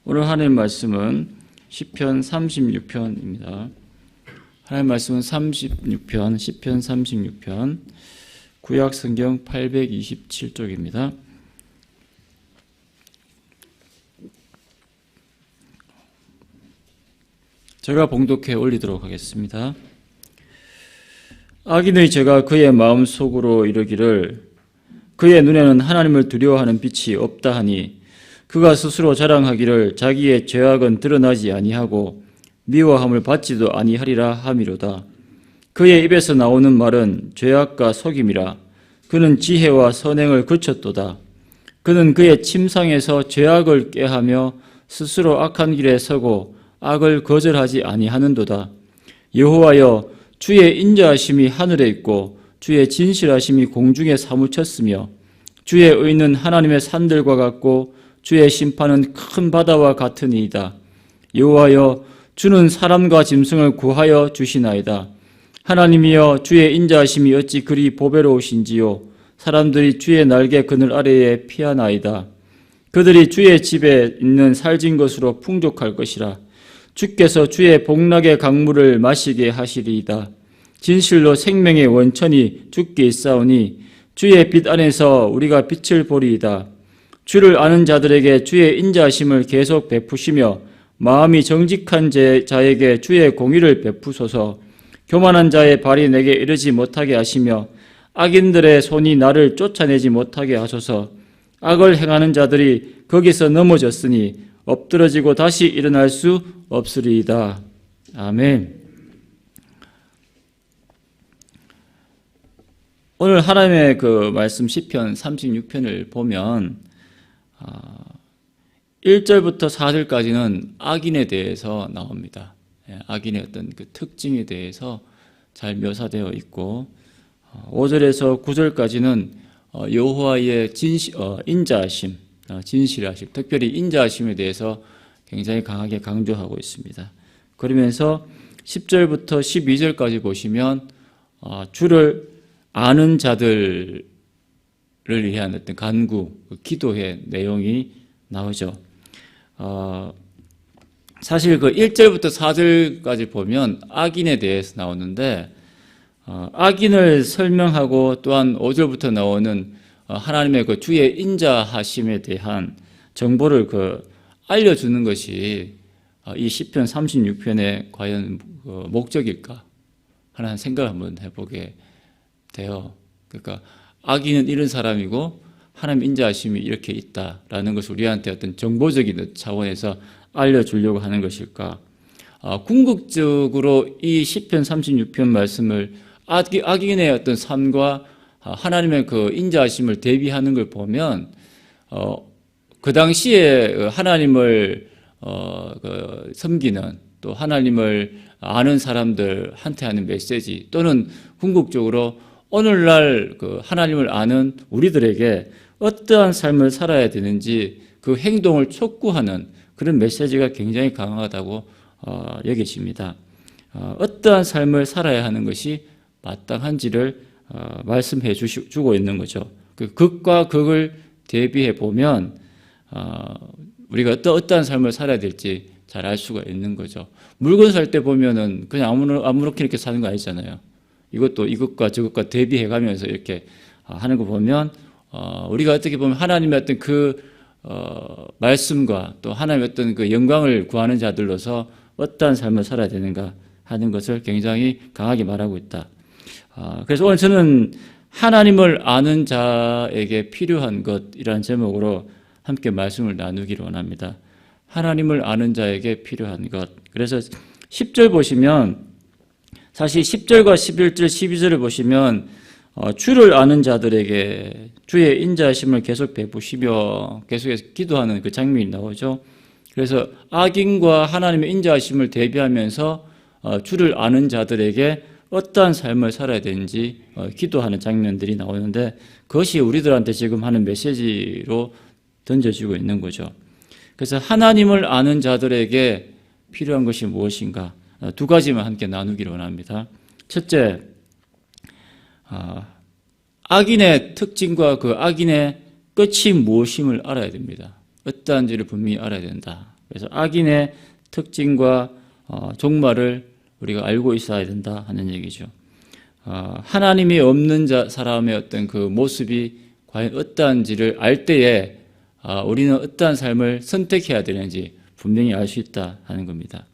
오늘 하나님 말씀은 시편 36편입니다. 하나님 말씀은 36편, 시편 36편, 구약 성경 827쪽입니다. 제가 봉독해 올리도록 하겠습니다. 악인의 죄가 그의 마음속으로 이르기를 그의 눈에는 하나님을 두려워하는 빛이 없다 하니 그가 스스로 자랑하기를 자기의 죄악은 드러나지 아니하고 미워함을 받지도 아니하리라 함이로다. 그의 입에서 나오는 말은 죄악과 속임이라. 그는 지혜와 선행을 그쳤도다. 그는 그의 침상에서 죄악을 꾀하며 스스로 악한 길에 서고 악을 거절하지 아니하는도다. 여호와여, 주의 인자하심이 하늘에 있고 주의 진실하심이 공중에 사무쳤으며 주의 의는 하나님의 산들과 같고 주의 심판은 큰 바다와 같으니이다. 여호와여, 주는 사람과 짐승을 구하여 주시나이다. 하나님이여, 주의 인자하심이 어찌 그리 보배로우신지요. 사람들이 주의 날개 그늘 아래에 피하나이다. 그들이 주의 집에 있는 살진 것으로 풍족할 것이라. 주께서 주의 복락의 강물을 마시게 하시리이다. 진실로 생명의 원천이 주께 있사오니 주의 빛 안에서 우리가 빛을 보리이다. 주를 아는 자들에게 주의 인자하심을 계속 베푸시며 마음이 정직한 자에게 주의 공의를 베푸소서. 교만한 자의 발이 내게 이르지 못하게 하시며 악인들의 손이 나를 쫓아내지 못하게 하소서. 악을 행하는 자들이 거기서 넘어졌으니 엎드러지고 다시 일어날 수 없으리이다. 아멘. 오늘 하나님의 그 말씀 시편 36편을 보면 1절부터 4절까지는 악인에 대해서 나옵니다. 악인의 어떤 그 특징에 대해서 잘 묘사되어 있고 5절에서 9절까지는 여호와의 인자하심, 진실하심, 특별히 인자하심에 대해서 굉장히 강하게 강조하고 있습니다. 그러면서 10절부터 12절까지 보시면 주를 아는 자들을 위한 어떤 간구, 기도의 내용이 나오죠. 사실 그 1절부터 4절까지 보면 악인에 대해서 나오는데 악인을 설명하고 또한 5절부터 나오는 하나님의 그 주의 인자하심에 대한 정보를 알려주는 것이 이 시편 36편의 과연 목적일까 하는 생각을 한번 해보게 돼요. 그러니까 악인은 이런 사람이고 하나님 인자하심이 이렇게 있다라는 것을 우리한테 어떤 정보적인 차원에서 알려주려고 하는 것일까? 궁극적으로 이 시편 36편 말씀을 악인의 어떤 삶과 하나님의 그 인자하심을 대비하는 걸 보면 그 당시에 하나님을 섬기는 또 하나님을 아는 사람들한테 하는 메시지 또는 궁극적으로 오늘날 그 하나님을 아는 우리들에게 어떠한 삶을 살아야 되는지 그 행동을 촉구하는 그런 메시지가 굉장히 강하다고 여겨집니다. 어떠한 삶을 살아야 하는 것이 마땅한지를 말씀해 주고 있는 거죠. 그 극과 극을 대비해 보면 우리가 어떠한 삶을 살아야 될지 잘 알 수가 있는 거죠. 물건 살 때 보면은 그냥 아무렇게 이렇게 사는 거 아니잖아요. 이것도 이것과 저것과 대비해 가면서 이렇게 하는 거 보면 우리가 어떻게 보면 하나님의 어떤 그 말씀과 또 하나님의 어떤 그 영광을 구하는 자들로서 어떠한 삶을 살아야 되는가 하는 것을 굉장히 강하게 말하고 있다. 그래서 오늘 저는 하나님을 아는 자에게 필요한 것이라는 제목으로 함께 말씀을 나누기를 원합니다. 하나님을 아는 자에게 필요한 것. 그래서 10절 보시면 사실 10절과 11절, 12절을 보시면 주를 아는 자들에게 주의 인자하심을 계속 베푸시며 계속해서 기도하는 그 장면이 나오죠. 그래서 악인과 하나님의 인자하심을 대비하면서 주를 아는 자들에게 어떠한 삶을 살아야 되는지 기도하는 장면들이 나오는데 그것이 우리들한테 지금 하는 메시지로 던져지고 있는 거죠. 그래서 하나님을 아는 자들에게 필요한 것이 무엇인가? 두 가지만 함께 나누기를 원합니다. 첫째, 악인의 특징과 그 악인의 끝이 무엇임을 알아야 됩니다. 어떠한지를 분명히 알아야 된다. 그래서 악인의 특징과 종말을 우리가 알고 있어야 된다 하는 얘기죠. 하나님이 없는 사람의 어떤 그 모습이 과연 어떠한지를 알 때에 우리는 어떠한 삶을 선택해야 되는지 분명히 알 수 있다 하는 겁니다.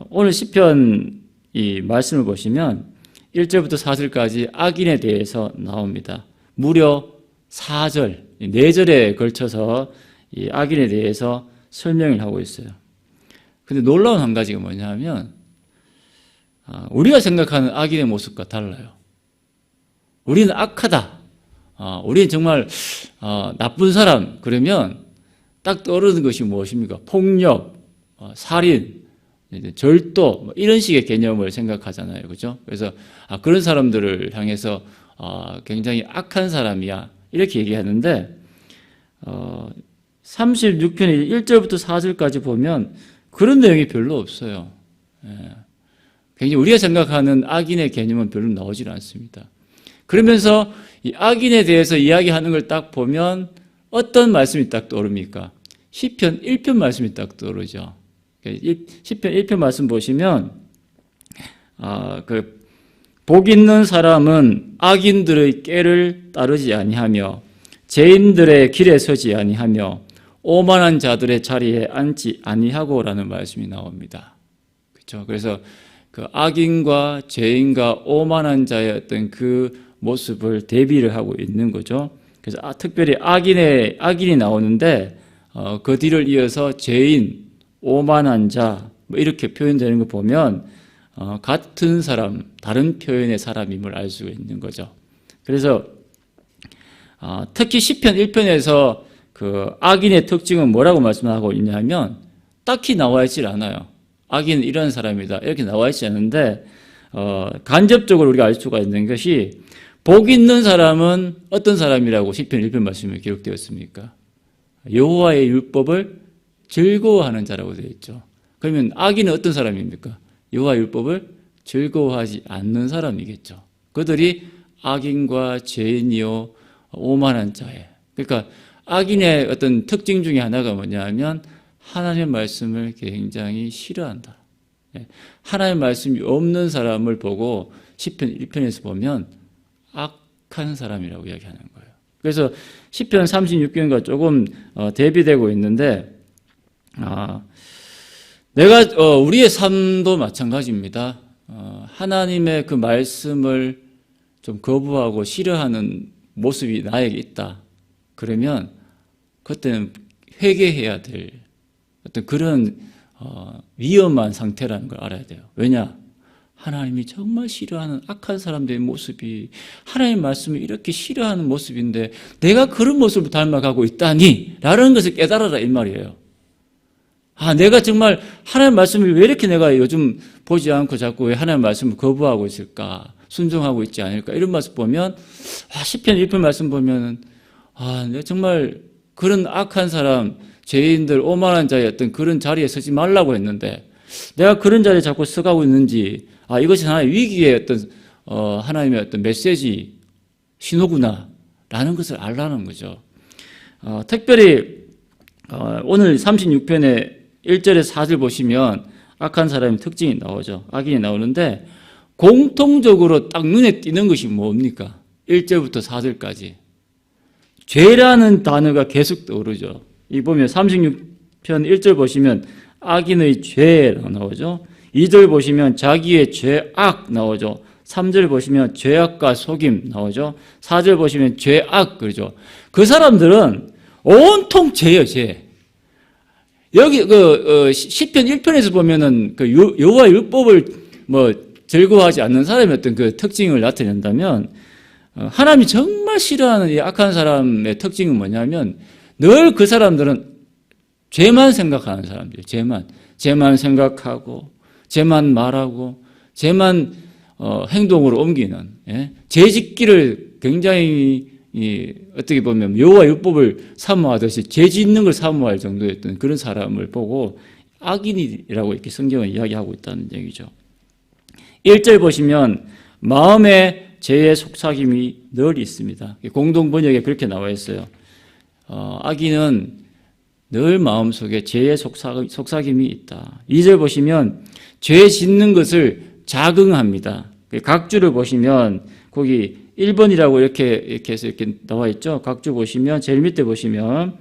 오늘 시편 이 말씀을 보시면 1절부터 4절까지 악인에 대해서 나옵니다. 무려 4절, 4절에 걸쳐서 이 악인에 대해서 설명을 하고 있어요. 근데 놀라운 한 가지가 뭐냐면 우리가 생각하는 악인의 모습과 달라요. 우리는 악하다. 우리는 정말 나쁜 사람 그러면 딱 떠오르는 것이 무엇입니까? 폭력, 살인, 절도 이런 식의 개념을 생각하잖아요. 그렇죠? 그래서 그런 사람들을 향해서 굉장히 악한 사람이야 이렇게 얘기하는데 36편의 1절부터 4절까지 보면 그런 내용이 별로 없어요. 굉장히 우리가 생각하는 악인의 개념은 별로 나오질 않습니다. 그러면서 이 악인에 대해서 이야기하는 걸 딱 보면 어떤 말씀이 딱 떠오릅니까? 시편 1편 말씀이 딱 떠오르죠. 시편 1편 말씀 보시면 복 있는 사람은 악인들의 꾀를 따르지 아니하며 죄인들의 길에 서지 아니하며 오만한 자들의 자리에 앉지 아니하고라는 말씀이 나옵니다. 그렇죠? 그래서 그 악인과 죄인과 오만한 자의 어떤 그 모습을 대비를 하고 있는 거죠. 그래서 특별히 악인이 나오는데 그 뒤를 이어서 죄인, 오만한 자 이렇게 표현되는 거 보면 같은 사람, 다른 표현의 사람임을 알 수 있는 거죠. 그래서 특히 시편 1편에서 그 악인의 특징은 뭐라고 말씀하고 있냐면 딱히 나와 있질 않아요. 악인은 이런 사람이다 이렇게 나와 있지 않은데 간접적으로 우리가 알 수가 있는 것이 복 있는 사람은 어떤 사람이라고 시편 1편 말씀에 기록되었습니까? 여호와의 율법을 즐거워하는 자라고 되어 있죠. 그러면 악인은 어떤 사람입니까? 여호와의 율법을 즐거워하지 않는 사람이겠죠. 그들이 악인과 죄인이요 오만한 자예요. 그러니까 악인의 어떤 특징 중에 하나가 뭐냐면 하나님의 말씀을 굉장히 싫어한다. 하나님의 말씀이 없는 사람을 보고 시편 1편에서 보면 악한 사람이라고 이야기하는 거예요. 그래서 시편 36편과 조금 대비되고 있는데 우리의 삶도 마찬가지입니다. 하나님의 그 말씀을 좀 거부하고 싫어하는 모습이 나에게 있다. 그러면 그때는 회개해야 될 어떤 그런 위험한 상태라는 걸 알아야 돼요. 왜냐? 하나님이 정말 싫어하는 악한 사람들의 모습이 하나님의 말씀을 이렇게 싫어하는 모습인데 내가 그런 모습을 닮아가고 있다니 라는 것을 깨달아라 이 말이에요. 내가 정말 하나님의 말씀을 왜 이렇게 내가 요즘 보지 않고 자꾸 왜 하나님의 말씀을 거부하고 있을까? 순종하고 있지 않을까? 이런 말씀 보면 시편 1편 말씀 보면 내가 정말 그런 악한 사람, 죄인들, 오만한 자의 어떤 그런 자리에 서지 말라고 했는데 내가 그런 자리에 자꾸 서가고 있는지 이것이 하나의 위기의 어떤 하나님의 어떤 메시지 신호구나 라는 것을 알라는 거죠. 특별히 오늘 36편의 1절에서 4절 보시면 악한 사람의 특징이 나오죠. 악인이 나오는데 공통적으로 딱 눈에 띄는 것이 뭡니까? 1절부터 4절까지 죄라는 단어가 계속 떠오르죠. 이 보면 36편 1절 보시면 악인의 죄라고 나오죠. 2절 보시면 자기의 죄악 나오죠. 3절 보시면 죄악과 속임 나오죠. 4절 보시면 죄악 그러죠. 그 사람들은 온통 죄예요, 죄. 여기 시편 1편에서 보면은 그 여호와 율법을 즐거워하지 않는 사람의 어떤 그 특징을 나타낸다면 하나님이 정말 싫어하는 이 악한 사람의 특징은 뭐냐면 늘 그 사람들은 죄만 생각하는 사람들이에요. 죄만 생각하고 죄만 말하고 죄만 행동으로 옮기는 죄 짓기를 굉장히 어떻게 보면 여호와 율법을 사모하듯이 죄 짓는 걸 사모할 정도였던 그런 사람을 보고 악인이라고 이렇게 성경은 이야기하고 있다는 얘기죠. 1절 보시면 마음에 죄의 속삭임이 늘 있습니다. 공동 번역에 그렇게 나와 있어요. 악인은 늘 마음속에 죄의 속삭임이 있다. 2절 보시면 죄 짓는 것을 자긍합니다. 각주를 보시면 거기 1번이라고 이렇게 해서 이렇게 나와 있죠. 각주 보시면 제일 밑에 보시면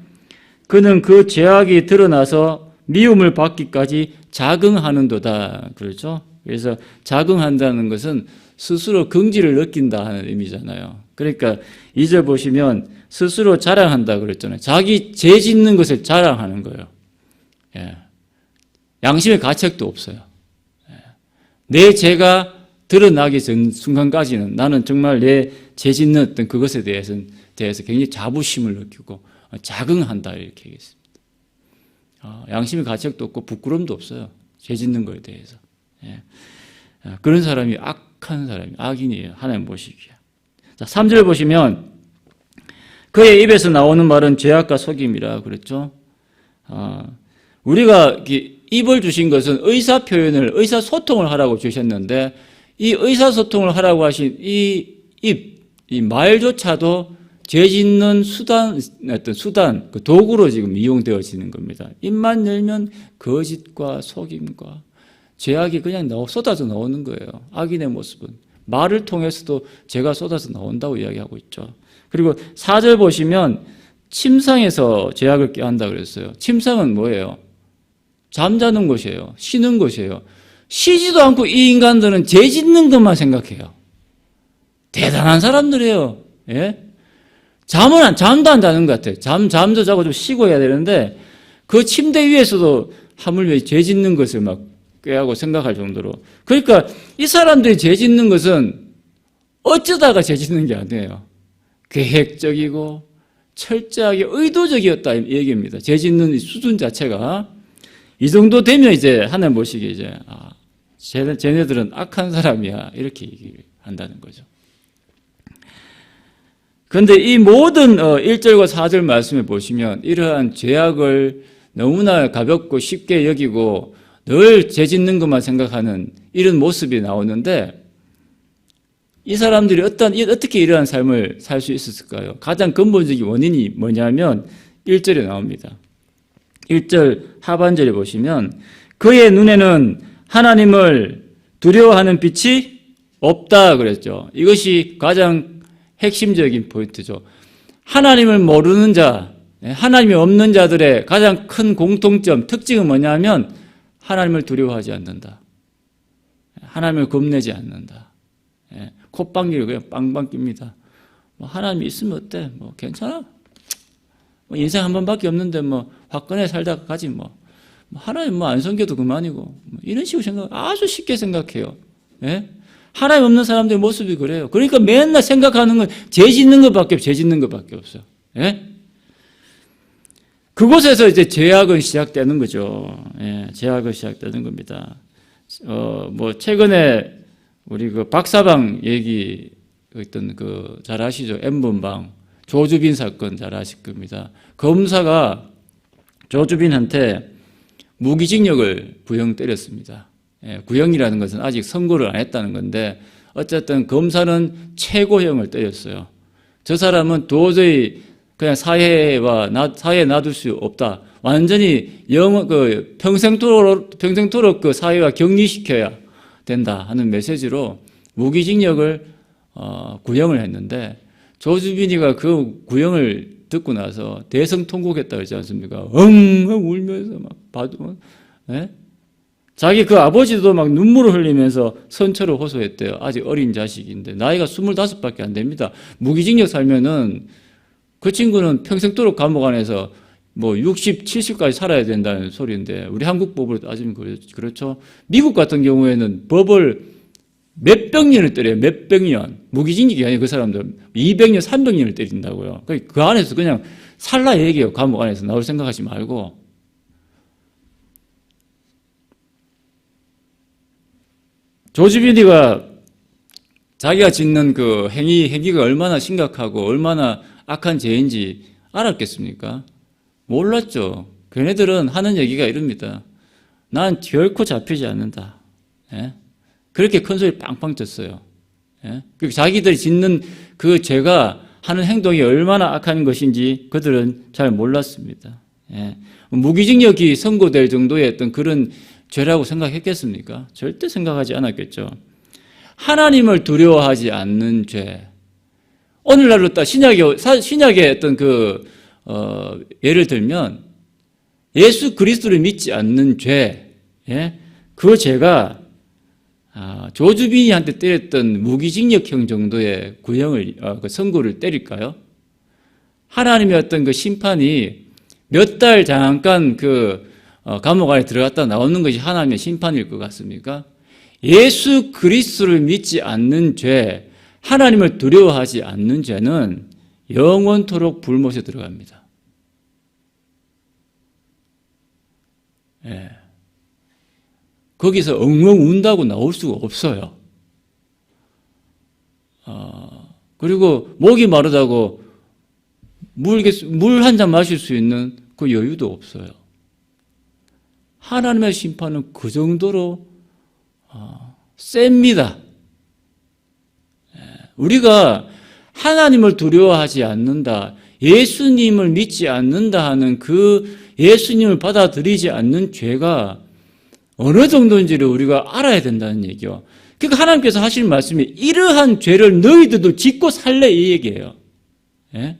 그는 그 죄악이 드러나서 미움을 받기까지 자긍하는도다. 그렇죠? 그래서 자긍한다는 것은 스스로 긍지를 느낀다 하는 의미잖아요. 그러니까 2절 보시면 스스로 자랑한다 그랬잖아요. 자기 죄 짓는 것을 자랑하는 거예요. 예. 양심의 가책도 없어요. 예. 내 죄가 드러나기 전 순간까지는 나는 정말 내 죄 짓는 어떤 그것에 대해서 굉장히 자부심을 느끼고 자긍한다 이렇게 하겠습니다. 양심의 가책도 없고 부끄러움도 없어요. 죄 짓는 거에 대해서. 예. 그런 사람이 악한 사람이 악인이에요. 하나님 보시기에. 자, 3절 보시면 그의 입에서 나오는 말은 죄악과 속임이라 그랬죠. 우리가 입을 주신 것은 의사표현을, 의사소통을 하라고 주셨는데 이 의사소통을 하라고 하신 이 말조차도 죄 짓는 수단, 그 도구로 지금 이용되어지는 겁니다. 입만 열면 거짓과 속임과 죄악이 그냥 쏟아져 나오는 거예요. 악인의 모습은. 말을 통해서도 죄가 쏟아져 나온다고 이야기하고 있죠. 그리고 4절 보시면 침상에서 죄악을 꾀한다 그랬어요. 침상은 뭐예요? 잠자는 곳이에요. 쉬는 곳이에요. 쉬지도 않고 이 인간들은 죄 짓는 것만 생각해요. 대단한 사람들이에요. 예? 잠도 안 자는 것 같아요. 잠도 자고 좀 쉬고 해야 되는데 그 침대 위에서도 하물며 죄 짓는 것을 막 꾀하고 생각할 정도로. 그러니까 이 사람들이 죄 짓는 것은 어쩌다가 죄 짓는 게 아니에요. 계획적이고 철저하게 의도적이었다 이 얘기입니다. 죄 짓는 수준 자체가 이 정도 되면 이제 하나님 보시기에 이제 쟤네들은 악한 사람이야 이렇게 얘기한다는 거죠. 그런데 이 모든 1절과 4절 말씀을 보시면 이러한 죄악을 너무나 가볍고 쉽게 여기고 늘 죄 짓는 것만 생각하는 이런 모습이 나오는데 이 사람들이 어떻게 이러한 삶을 살 수 있었을까요? 가장 근본적인 원인이 뭐냐면 1절에 나옵니다. 1절 하반절에 보시면 그의 눈에는 하나님을 두려워하는 빛이 없다 그랬죠. 이것이 가장 핵심적인 포인트죠. 하나님을 모르는 자, 하나님이 없는 자들의 가장 큰 공통점, 특징은 뭐냐면 하나님을 두려워하지 않는다. 하나님을 겁내지 않는다. 콧방귀를 그냥 빵빵 낍니다. 하나님이 있으면 어때? 괜찮아? 인생 한 번밖에 없는데 화끈하게 살다가 가지 하나님 안 섬겨도 그만이고 이런 식으로 아주 쉽게 생각해요. 예? 하나님 없는 사람들의 모습이 그래요. 그러니까 맨날 생각하는 건 죄 짓는 것밖에 없어요. 예? 그곳에서 이제 죄악은 시작되는 거죠. 예, 죄악은 시작되는 겁니다. 최근에 우리 박사방 얘기 있던 잘 아시죠? N번방 조주빈 사건 잘 아실 겁니다. 검사가 조주빈한테 무기징역을 구형 때렸습니다. 예, 구형이라는 것은 아직 선고를 안 했다는 건데 어쨌든 검사는 최고형을 때렸어요. 저 사람은 도저히 그냥 사회에 놔둘 수 없다. 완전히 평생토록 그 사회와 격리시켜야 된다 하는 메시지로 무기징역을 구형을 했는데 조주빈이가 그 구형을 듣고 나서 대성통곡했다 그러지 않습니까? 엉엉 울면서 예? 자기 그 아버지도 막 눈물을 흘리면서 선처를 호소했대요. 아직 어린 자식인데 나이가 25밖에 안 됩니다. 무기징역 살면은 그 친구는 평생도록 감옥 안에서 60, 70까지 살아야 된다는 소리인데 우리 한국 법으로 따지면 그렇죠. 미국 같은 경우에는 법을 몇백 년을 때려요. 몇백 년. 무기징역이 아니고 그 사람들 200년, 300년을 때린다고요. 그 안에서 그냥 살라 얘기해요. 감옥 안에서 나올 생각하지 말고. 조주빈이가 자기가 짓는 그 행위가 얼마나 심각하고 얼마나 악한 죄인지 알았겠습니까? 몰랐죠. 걔네들은 하는 얘기가 이럽니다. 난 결코 잡히지 않는다. 예? 그렇게 큰 소리 빵빵 쳤어요. 예? 그리고 자기들이 짓는 그 죄가 하는 행동이 얼마나 악한 것인지 그들은 잘 몰랐습니다. 예. 무기징역이 선고될 정도의 어떤 그런 죄라고 생각했겠습니까? 절대 생각하지 않았겠죠. 하나님을 두려워하지 않는 죄. 오늘날로 딱 신약의 어떤 예를 들면 예수 그리스도를 믿지 않는 죄, 예? 그 죄가 조주빈이한테 때렸던 무기징역형 정도의 선고를 때릴까요? 하나님의 어떤 그 심판이 몇 달 잠깐 감옥 안에 들어갔다 나오는 것이 하나님의 심판일 것 같습니까? 예수 그리스도를 믿지 않는 죄, 하나님을 두려워하지 않는 죄는 영원토록 불못에 들어갑니다. 예. 거기서 엉엉 운다고 나올 수가 없어요. 그리고 목이 마르다고 물 한 잔 마실 수 있는 그 여유도 없어요. 하나님의 심판은 그 정도로 셉니다. 우리가 하나님을 두려워하지 않는다, 예수님을 믿지 않는다 하는 그 예수님을 받아들이지 않는 죄가 어느 정도인지를 우리가 알아야 된다는 얘기요. 그러니까 하나님께서 하시는 말씀이 이러한 죄를 너희들도 짓고 살래 이 얘기예요. 예?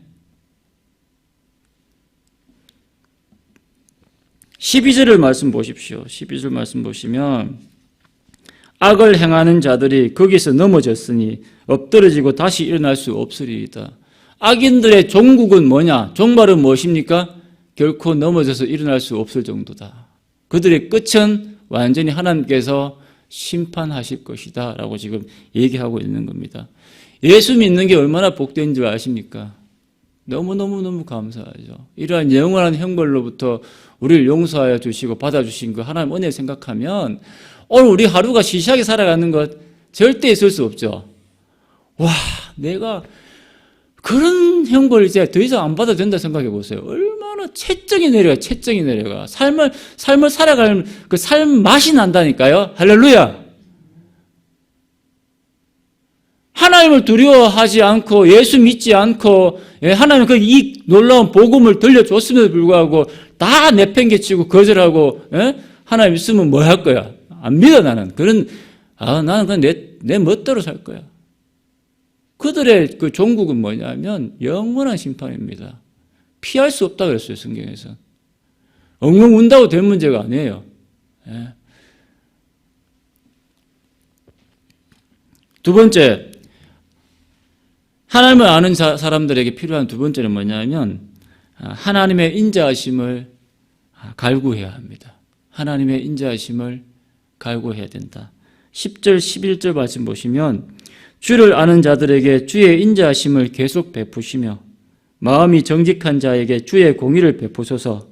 12절을 말씀 보십시오. 12절 말씀 보시면 악을 행하는 자들이 거기서 넘어졌으니 엎드러지고 다시 일어날 수 없으리이다. 악인들의 종국은 뭐냐? 종말은 무엇입니까? 결코 넘어져서 일어날 수 없을 정도다. 그들의 끝은 완전히 하나님께서 심판하실 것이다 라고 지금 얘기하고 있는 겁니다. 예수 믿는 게 얼마나 복된 줄 아십니까? 너무너무 감사하죠. 이러한 영원한 형벌로부터 우리를 용서하여 주시고 받아주신 그 하나님 은혜 생각하면 오늘 우리 하루가 시시하게 살아가는 것 절대 있을 수 없죠. 와, 내가 그런 형벌 이제 더 이상 안 받아도 된다 생각해 보세요. 얼마나 채증이 내려가. 삶을 살아가는 그 삶 맛이 난다니까요. 할렐루야. 하나님을 두려워하지 않고 예수 믿지 않고 하나님 이 놀라운 복음을 들려줬음에도 불구하고 다 내팽개치고 거절하고 하나님 있으면 뭐 할 거야? 안 믿어 나는. 나는 그냥 내 멋대로 살 거야. 그들의 그 종국은 뭐냐면 영원한 심판입니다. 피할 수 없다 그랬어요, 성경에서. 엉엉 운다고 될 문제가 아니에요. 예. 두 번째, 하나님을 아는 사람들에게 필요한 두 번째는 뭐냐면 하나님의 인자하심을 갈구해야 합니다. 하나님의 인자하심을 갈구해야 된다. 10절, 11절 말씀 보시면 주를 아는 자들에게 주의 인자하심을 계속 베푸시며 마음이 정직한 자에게 주의 공의를 베푸소서.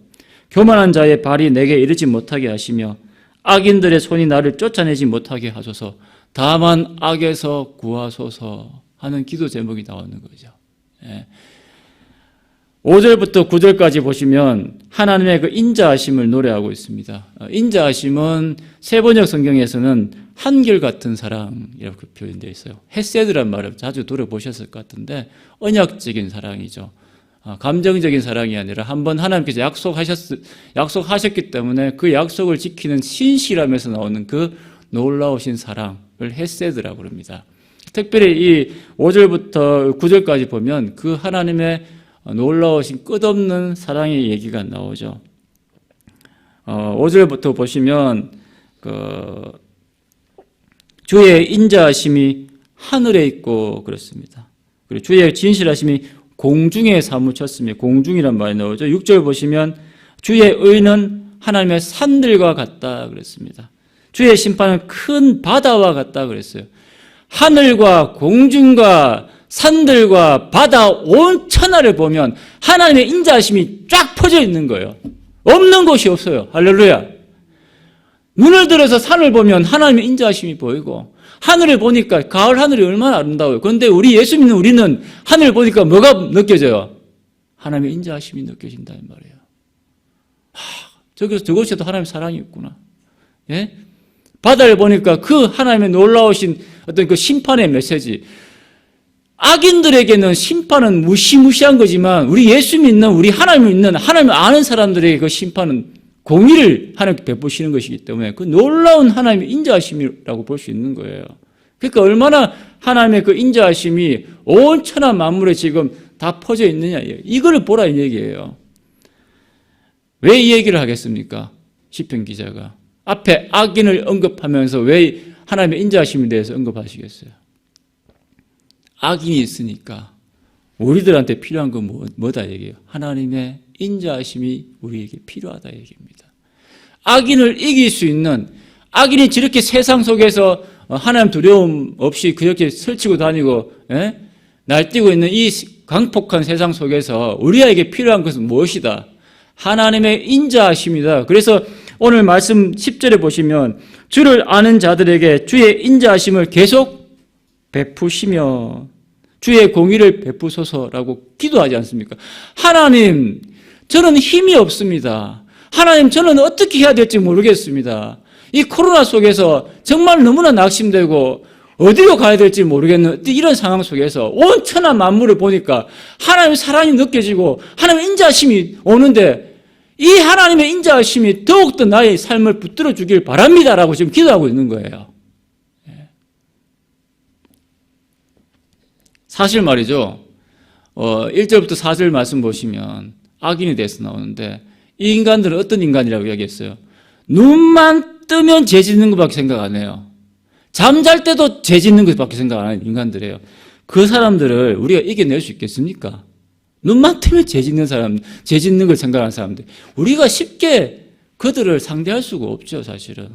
교만한 자의 발이 내게 이르지 못하게 하시며 악인들의 손이 나를 쫓아내지 못하게 하소서. 다만 악에서 구하소서 하는 기도 제목이 나오는 거죠. 5절부터 9절까지 보시면 하나님의 그 인자하심을 노래하고 있습니다. 인자하심은 세번역 성경에서는 한결같은 사랑이라고 표현되어 있어요. 헤세드란 말을 자주 들어보셨을 것 같은데 언약적인 사랑이죠. 감정적인 사랑이 아니라 한번 하나님께서 약속하셨기 때문에 그 약속을 지키는 신실함에서 나오는 그 놀라우신 사랑을 헤세드라고 합니다. 특별히 이 5절부터 9절까지 보면 그 하나님의 놀라우신 끝없는 사랑의 얘기가 나오죠. 5절부터 보시면 주의 인자하심이 하늘에 있고 그렇습니다. 그리고 주의 진실하심이 공중에 사무쳤으며 공중이란 말이 나오죠. 6절 보시면 주의 의는 하나님의 산들과 같다 그랬습니다. 주의 심판은 큰 바다와 같다 그랬어요. 하늘과 공중과 산들과 바다 온 천하를 보면 하나님의 인자하심이 쫙 퍼져 있는 거예요. 없는 곳이 없어요. 할렐루야. 눈을 들어서 산을 보면 하나님의 인자하심이 보이고 하늘을 보니까 가을 하늘이 얼마나 아름다워요. 그런데 우리 예수 믿는 우리는 하늘을 보니까 뭐가 느껴져요? 하나님의 인자하심이 느껴진다는 말이에요. 저곳에도 하나님의 사랑이 있구나. 예? 바다를 보니까 그 하나님의 놀라우신 어떤 그 심판의 메시지, 악인들에게는 심판은 무시무시한 거지만 우리 예수 믿는, 우리 하나님을 믿는, 하나님을 아는 사람들에게 그 심판은 공의를 하나님께 베푸시는 것이기 때문에 그 놀라운 하나님의 인자하심이라고 볼 수 있는 거예요. 그러니까 얼마나 하나님의 그 인자하심이 온 천하 만물에 지금 다 퍼져 있느냐, 이걸 보라 이 얘기예요. 왜 이 얘기를 하겠습니까? 시편 기자가 앞에 악인을 언급하면서 왜 하나님의 인자하심에 대해서 언급하시겠어요? 악인이 있으니까 우리들한테 필요한 건 뭐다 얘기해요? 하나님의 인자하심이 우리에게 필요하다 얘기입니다. 악인을 이길 수 있는, 악인이 저렇게 세상 속에서 하나님 두려움 없이 그렇게 설치고 다니고 날뛰고 있는 이 광폭한 세상 속에서 우리에게 필요한 것은 무엇이다? 하나님의 인자하심이다. 그래서 오늘 말씀 10절에 보시면 주를 아는 자들에게 주의 인자하심을 계속 베푸시며 주의 공의를 베푸소서라고 기도하지 않습니까? 하나님, 저는 힘이 없습니다. 하나님, 저는 어떻게 해야 될지 모르겠습니다. 이 코로나 속에서 정말 너무나 낙심되고 어디로 가야 될지 모르겠는 이런 상황 속에서 온 천하 만물을 보니까 하나님의 사랑이 느껴지고 하나님의 인자하심이 오는데 이 하나님의 인자하심이 더욱더 나의 삶을 붙들어 주길 바랍니다라고 지금 기도하고 있는 거예요. 사실 말이죠. 1절부터 4절 말씀 보시면 악인에 대해서 나오는데 이 인간들은 어떤 인간이라고 이야기했어요? 눈만 뜨면 죄 짓는 것밖에 생각 안 해요. 잠잘 때도 죄 짓는 것밖에 생각 안 하는 인간들이에요. 그 사람들을 우리가 이겨낼 수 있겠습니까? 눈만 뜨면 죄 짓는 사람, 죄 짓는 걸 생각하는 사람들. 우리가 쉽게 그들을 상대할 수가 없죠, 사실은.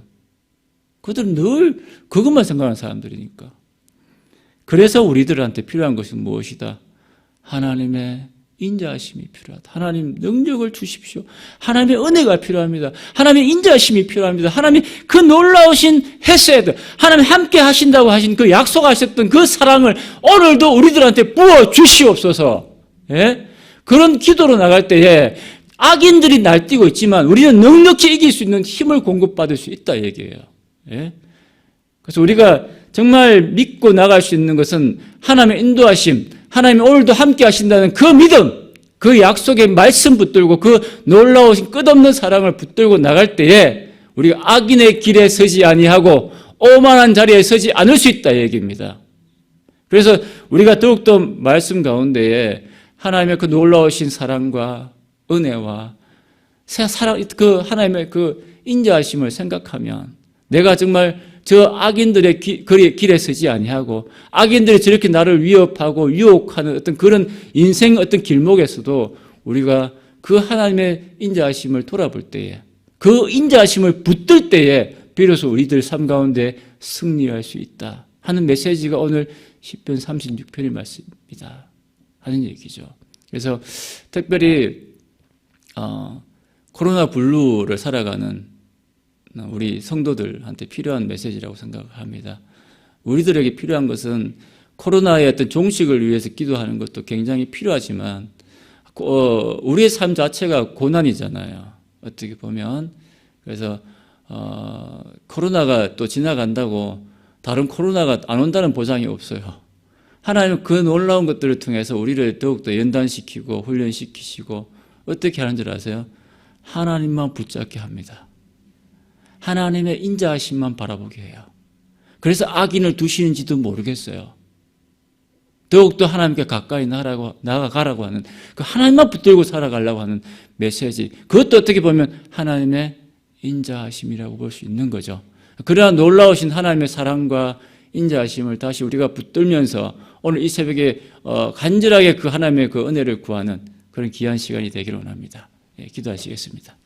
그들은 늘 그것만 생각하는 사람들이니까. 그래서 우리들한테 필요한 것은 무엇이다? 하나님의 인자하심이 필요하다. 하나님 능력을 주십시오. 하나님의 은혜가 필요합니다. 하나님의 인자하심이 필요합니다. 하나님의 그 놀라우신 헤세드, 하나님 함께 하신다고 하신 그 약속하셨던 그 사랑을 오늘도 우리들한테 부어 주시옵소서. 예? 그런 기도로 나갈 때에 악인들이 날뛰고 있지만 우리는 넉넉히 이길 수 있는 힘을 공급받을 수 있다 얘기예요. 예? 그래서 우리가 정말 믿고 나갈 수 있는 것은 하나님의 인도하심, 하나님이 오늘도 함께 하신다는 그 믿음, 그 약속의 말씀 붙들고 그 놀라우신 끝없는 사랑을 붙들고 나갈 때에 우리가 악인의 길에 서지 아니하고 오만한 자리에 서지 않을 수 있다 얘기입니다. 그래서 우리가 더욱더 말씀 가운데에 하나님의 그 놀라우신 사랑과 은혜와 그 하나님의 그 인자하심을 생각하면 내가 정말 저 악인들의 길에 서지 아니하고 악인들이 저렇게 나를 위협하고 유혹하는 어떤 그런 인생 어떤 길목에서도 우리가 그 하나님의 인자하심을 돌아볼 때에 그 인자하심을 붙들 때에 비로소 우리들 삶 가운데 승리할 수 있다 하는 메시지가 오늘 시편 36편의 말씀입니다 하는 얘기죠. 그래서 특별히 코로나 블루를 살아가는 우리 성도들한테 필요한 메시지라고 생각합니다. 우리들에게 필요한 것은 코로나의 어떤 종식을 위해서 기도하는 것도 굉장히 필요하지만 우리의 삶 자체가 고난이잖아요. 어떻게 보면. 그래서 코로나가 또 지나간다고 다른 코로나가 안 온다는 보장이 없어요. 하나님은 그 놀라운 것들을 통해서 우리를 더욱더 연단시키고 훈련시키시고 어떻게 하는 줄 아세요? 하나님만 붙잡게 합니다. 하나님의 인자하심만 바라보게 해요. 그래서 악인을 두시는지도 모르겠어요. 더욱더 하나님께 가까이 나아가라고 하는 그 하나님만 붙들고 살아가려고 하는 메시지, 그것도 어떻게 보면 하나님의 인자하심이라고 볼 수 있는 거죠. 그러나 놀라우신 하나님의 사랑과 인자하심을 다시 우리가 붙들면서 오늘 이 새벽에 간절하게 그 하나님의 그 은혜를 구하는 그런 귀한 시간이 되기를 원합니다. 기도하시겠습니다.